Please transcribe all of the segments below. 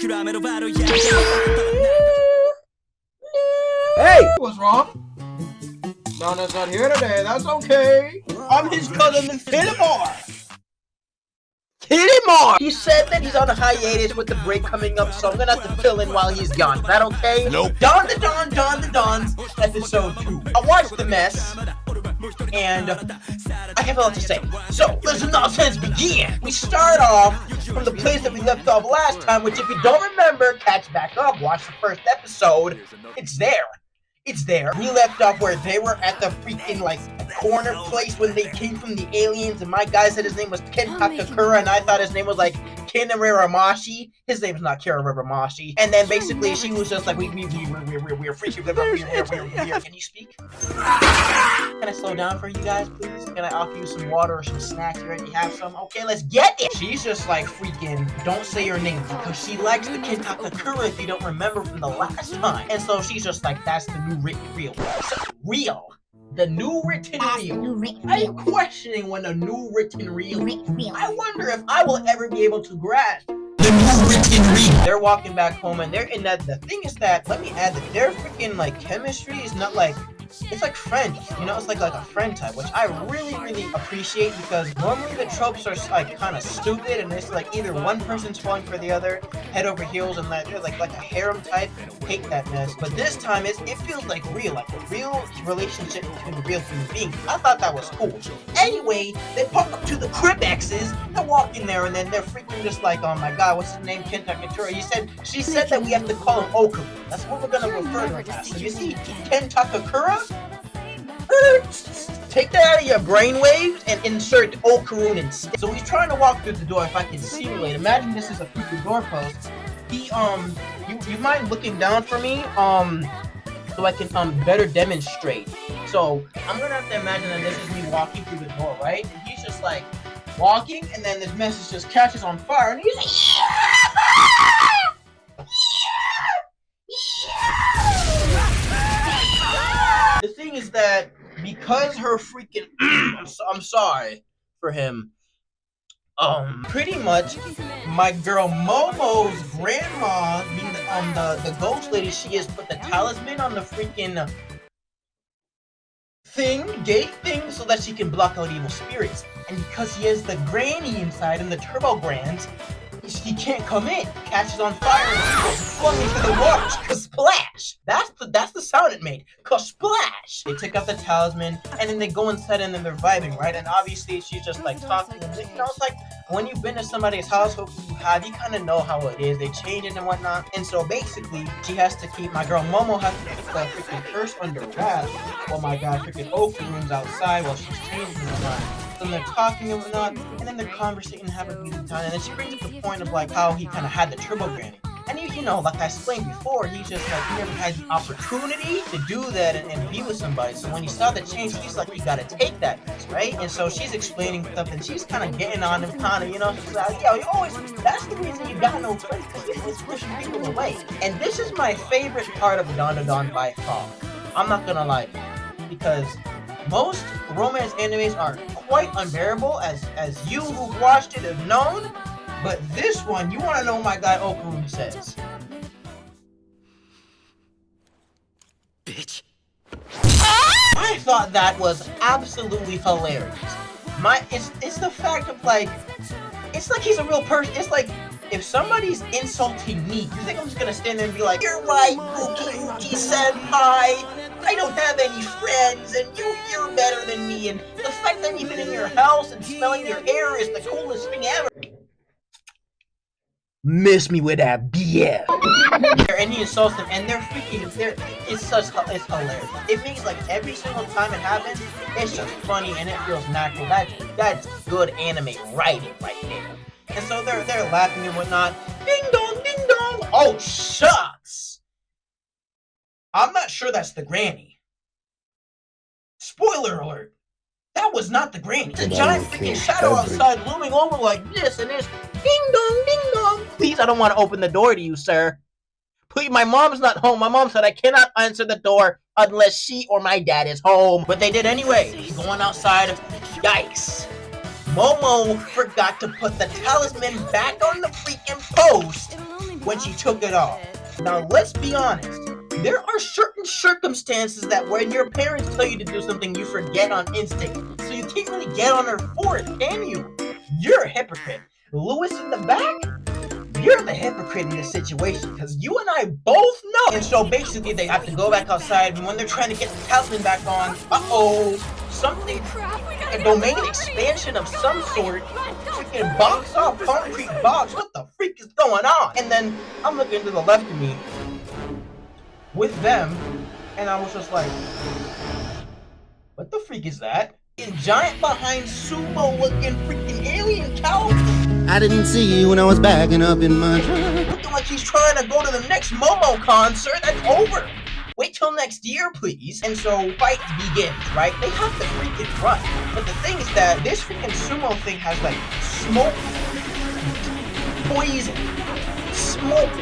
Hey! What's wrong? Nana's not here today, that's okay. I'm his cousin, the Kinemar. Kinemar! He said that he's on a hiatus with the break coming up, so I'm gonna have to fill in while he's gone. Is that okay? Nope. Dandadan, episode 2. I watched the mess, and I have a lot to say. So, let's nonsense begin! We start off from the place that we left off last time, which if you don't remember, catch back up, watch the first episode. It's there. It's there. We left off where they were at the freaking, like, corner place when they came from the aliens, and my guy said his name was Kentakakura, and I thought his name was, like, Kinararamashi. His name's not Kirararamashi. And then, basically, she was just like, we're freaking, we're. Can you speak? Can I slow down for you guys, please? Can I offer you some water or some snacks? You already have some? Okay, let's get it! She's just like, freaking, don't say her name, because she likes the Kentakakura if you don't remember from the last time. And so she's just like, that's the new written reel. Real. The new written reel. I'm questioning when a new written reel. I wonder if I will ever be able to grasp the new written reel. They're walking back home and they're in that. The thing is that, let me add that their freaking like chemistry is not like, it's like friends, you know, it's like a friend type, which I really appreciate, because normally the tropes are like kind of stupid and it's like either one person's falling for the other head over heels and like a harem type. Hate that mess. But this time it feels like a real relationship between real human beings. I thought that was cool. Anyway, they pop up to the crib X's and walk in there, and then they're freaking just like, oh my god, what's his name? Kentakakura. She said that we have to call him Okuru. That's what we're gonna refer to him as. So you see Kentakakura? Take that out of your brainwaves and insert Okarun instead. So he's trying to walk through the door. If I can simulate, imagine this is a freaking doorpost. He you mind looking down for me? So I can better demonstrate. So I'm gonna have to imagine that this is me walking through the door, right? And he's just like walking, and then this message just catches on fire, and he's like, the thing is that because her freaking I'm sorry for him. Pretty much my girl Momo's grandma, being the ghost lady she is, put the talisman on the freaking gate thing, so that she can block out evil spirits. And because he has the granny inside and the turbo grands, he can't come in. Catches on fire and flung into the water. Splash! That's the sound it made. Splash! They take out the talisman and then they go inside and then they're vibing, right? And obviously she's just like talking, and you know, it's like when you've been to somebody's house, hopefully you kind of know how it is. They change it and whatnot. And so basically she has to keep, my girl Momo has to keep the freaking curse under wraps while my guy freaking Okuru's outside while she's changing and whatnot. And they're talking and whatnot, and then they're conversating and having a beautiful time. And then she brings up the point of like how he kind of had the turbo granny. And you know, like I explained before, he's just like, he never had the opportunity to do that and be with somebody. So when he saw the change, he's like, you gotta take that, right? And so she's explaining stuff, and she's kind of getting on him, kind of, you know, she's like, yo, you always, that's the reason you got no friends, because you're always pushing people away. And this is my favorite part of Dandadan by far. I'm not gonna lie to you, because most romance animes are quite unbearable, as you who've watched it have known. But this one, you want to know what my guy Okuru says. Bitch. I thought that was absolutely hilarious. It's the fact of like, it's like he's a real person. It's like, if somebody's insulting me, you think I'm just gonna stand there and be like, you're right, Uki senpai, I don't have any friends, and you're better than me, and the fact that I'm even in your house and smelling your air is the coolest thing ever. Miss me with that BF. And he insults them, and it's hilarious. It means like every single time it happens, it's just funny and it feels natural. That's good anime writing right there. And so they're laughing and whatnot. Ding dong, ding dong. Oh shucks. I'm not sure that's the granny. Spoiler alert. That was not the granny. The giant freaking shadow outside looming over like this, and it's ding dong, ding dong. Please, I don't want to open the door to you, sir. Please, my mom's not home. My mom said I cannot answer the door unless she or my dad is home. But they did anyway. Going outside. Yikes. Momo forgot to put the talisman back on the freaking post. when she took it off. Now let's be honest. There are certain circumstances that when your parents tell you to do something, you forget on instinct. So you can't really get on her for it, can you? You're a hypocrite. Lewis in the back, you're the hypocrite in this situation, because you and I both know. And so basically they have to go back outside, and when they're trying to get the talisman back on, something, a domain expansion of some sort, freaking box off, concrete box, what the freak is going on? And then I'm looking to the left of me, with them, and I was just like, what the freak is that? A giant behind sumo looking freaking alien cow. I didn't see you when I was backing up in my truck. Looking like he's trying to go to the next Momo concert. That's over. Wait till next year, please. And so fight begins, right? They have to freaking run. But the thing is that this freaking sumo thing has like smoke, poison, smoke,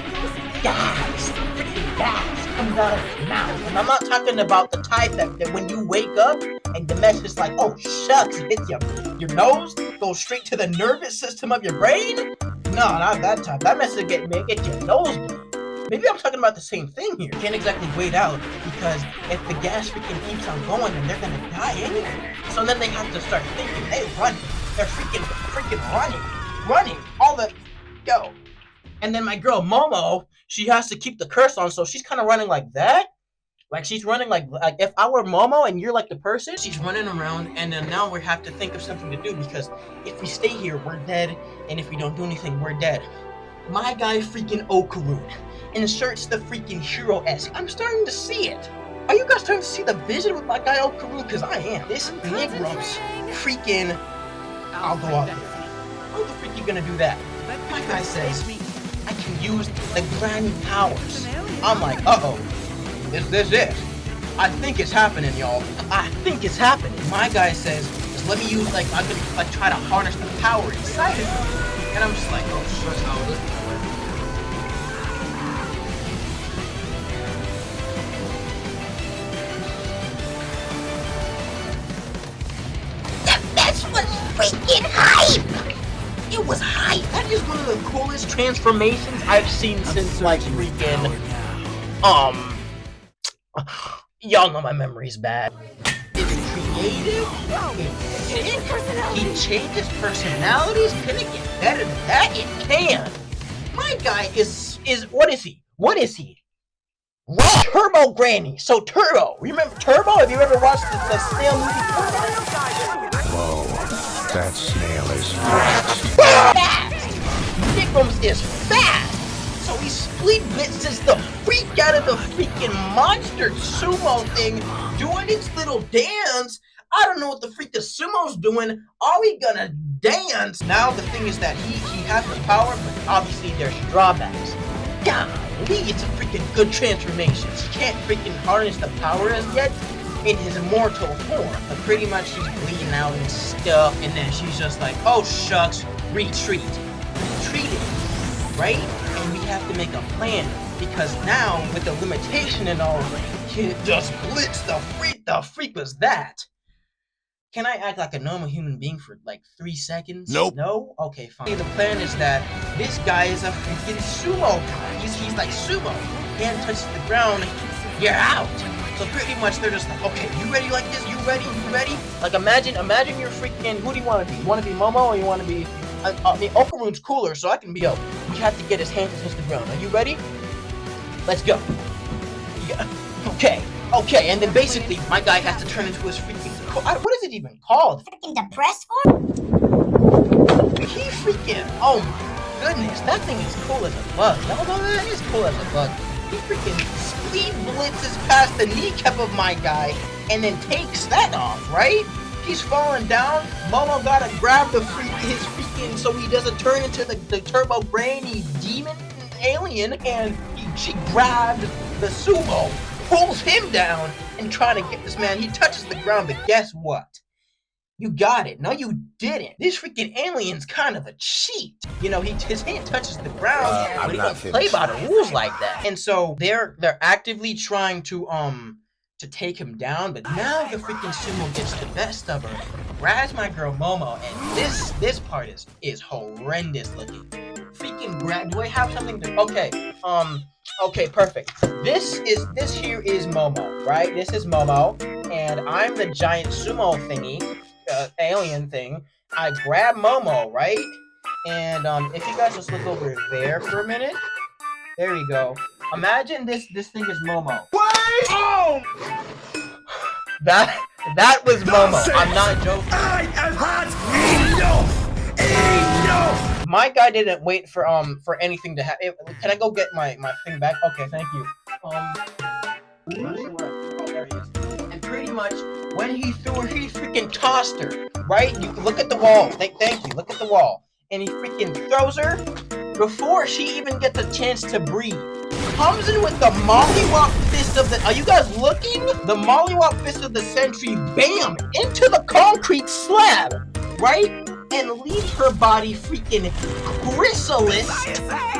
gas, freaking gas comes out of his mouth. And I'm not talking about the type that when you wake up and the mess is like, oh shucks, it hits your nose, goes straight to the nervous system of your brain. No, not that type. That mess will get your nose bleed. Maybe I'm talking about the same thing here. Can't exactly wait out, because if the gas freaking keeps on going, then they're gonna die anyway. So then they have to start thinking, hey, run. They're freaking running. All the go. And then my girl Momo, she has to keep the curse on, so she's kind of running like that. Like she's running like if I were Momo and you're like the person, she's running around, and then now we have to think of something to do, because if we stay here, we're dead, and if we don't do anything, we're dead. My guy freaking Okarun inserts the freaking hero-esque. I'm starting to see it. Are you guys starting to see the vision with my guy Okarun? Because I am. This Nigrum's freaking... I'll go out there. How the freak you gonna do that? My guy says, I can use the granny powers. I'm like, uh-oh. Is this it? I think it's happening, y'all. I think it's happening. My guy says, just let me use, I'm gonna try to harness the power inside of me. And I'm just like, oh, sure, how this is work. The best was freaking hype! It was hype! That is one of the coolest transformations I've seen since, like, freaking, y'all know my memory's bad. It's creative. He changes personalities. Can it get better than that? It can. My guy is what is he? What is he? Raw Turbo Granny. So Turbo. Remember Turbo? Have you ever watched the snail movie Turbo? Whoa, that snail is fast. Nickums is fast. So he split blitzes the freak out of the freaking monster sumo thing, doing its little dance. I don't know what the freak the sumo's doing. Are we gonna dance? Now the thing is that he has the power, but obviously there's drawbacks. Golly, it's a freaking good transformation. He can't freaking harness the power as yet in his immortal form. But pretty much she's bleeding out and stuff, and then she's just like, oh shucks, retreat. Retreated, right? And we have to make a plan, because now with the limitation and all, he just blitz the freak was that? Can I act like a normal human being for like 3 seconds? Nope. No? Okay, fine. The plan is that this guy is a freaking sumo guy. He's like sumo. Hand touches the ground, you're out. So pretty much they're just like, okay, you ready like this? You ready? You ready? Like imagine you're freaking, who do you want to be? You want to be Momo, or you want to be, I mean, Okarun's cooler, so I can be, we have to get his hand to touch the ground. Are you ready? Let's go. Yeah. Okay, and then basically, my guy has to turn into his freaking, what is it even called? Freaking depressed form? He freaking, oh my goodness, that thing is cool as a bug. Y'all know that? It's cool as a bug. He freaking speed blitzes past the kneecap of my guy, and then takes that off, right? He's falling down. Momo gotta grab his freaking, so he doesn't turn into the turbo brainy demon alien, and she grabbed the sumo, pulls him down, and trying to get this man. He touches the ground, but guess what? You got it. No, you didn't. This freaking alien's kind of a cheat. You know, his hand touches the ground, but he doesn't play by the rules like that. And so they're actively trying to take him down, but now the freaking sumo gets the best of her, grabs my girl Momo, and this part is horrendous looking. freaking grab. Do I have something to? Okay. Okay, perfect. This here is Momo, right? This is Momo, and I'm the giant sumo thingy, alien thing. I grab Momo, right? And if you guys just look over there for a minute, there we go. Imagine this thing is Momo. What? Oh! That was Momo. I'm not joking. I have had enough! Enough! My guy didn't wait for anything to happen. Can I go get my thing back? Okay, thank you. Oh, there he is. And pretty much when he threw her, he freaking tossed her. Right? You can look at the wall. Thank you. Look at the wall. And he freaking throws her before she even gets a chance to breathe. Comes in with the mollywop fist of the. Are you guys looking? The mollywop fist of the century. Bam! Into the concrete slab. Right? And leaves her body freaking chrysalis.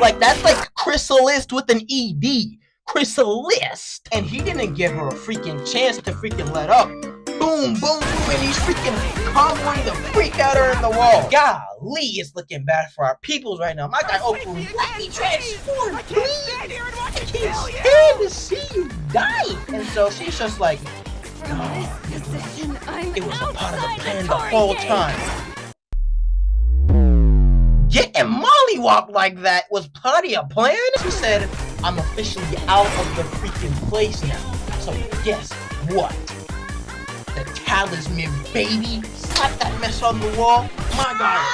Like, that's like chrysalis with an ED. Chrysalis. And he didn't give her a freaking chance to freaking let up. Boom, boom, boom, and he's freaking comboing the freak out her in the wall. Golly, it's looking bad for our peoples right now. My guy Oku, let me transform, please. I can't stand to see you die. And so she's just like, no, it was a part of the plan the whole time. Getting mollywopped like that was part of your plan? She said, I'm officially out of the freaking place now. So guess what? The talisman, baby. Slap that mess on the wall. My God.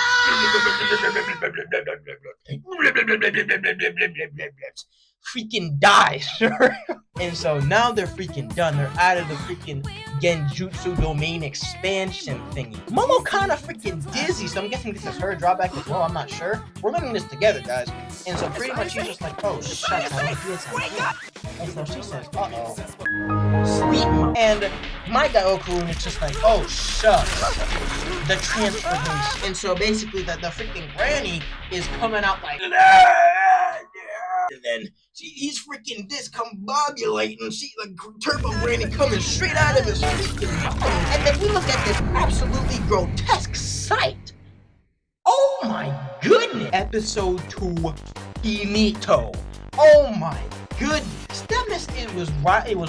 Freaking die, sir. And so now they're freaking done. They're out of the freaking Genjutsu domain expansion thingy. Momo kind of freaking dizzy, so I'm guessing this is her drawback as well. I'm not sure. We're learning this together, guys. And so pretty much she's just like, oh, shucks, I don't feel something. And so she says, uh-oh. Sleep. And my guy Okurun is just like, oh, shucks. The transformation. And so basically the freaking granny is coming out like, and then he's freaking discombobulating. She like Turbo Granny coming straight out of his freaking mouth. And then we look at this absolutely grotesque sight. Oh my goodness! Episode 2, Finito. Oh my goodness! That mess, it was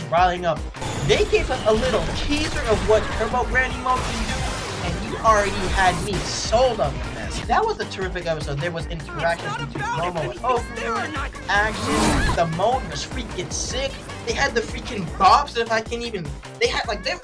riling up. They gave us a little teaser of what Turbo Granny Mode can do, and you already had me sold on the mess. That was a terrific episode. There was interactions between Momo and Oku, action. The mode was freaking sick. They had the freaking bops. If I can even, they had like they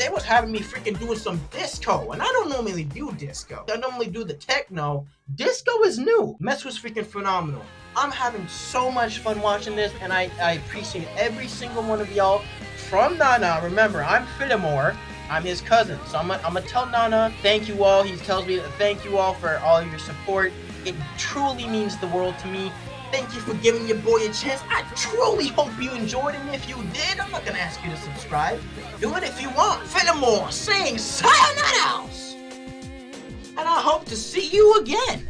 was having me freaking doing some disco, and I don't normally do disco. I normally do the techno. Disco is new. Mess was freaking phenomenal. I'm having so much fun watching this, and I appreciate every single one of y'all. From Nana, remember, I'm Fillmore. I'm his cousin, so I'm gonna tell Nana, thank you all. He tells me to thank you all for all your support. It truly means the world to me. Thank you for giving your boy a chance. I truly hope you enjoyed it, and if you did, I'm not gonna ask you to subscribe. Do it if you want. Fillmore saying sayonara, and I hope to see you again.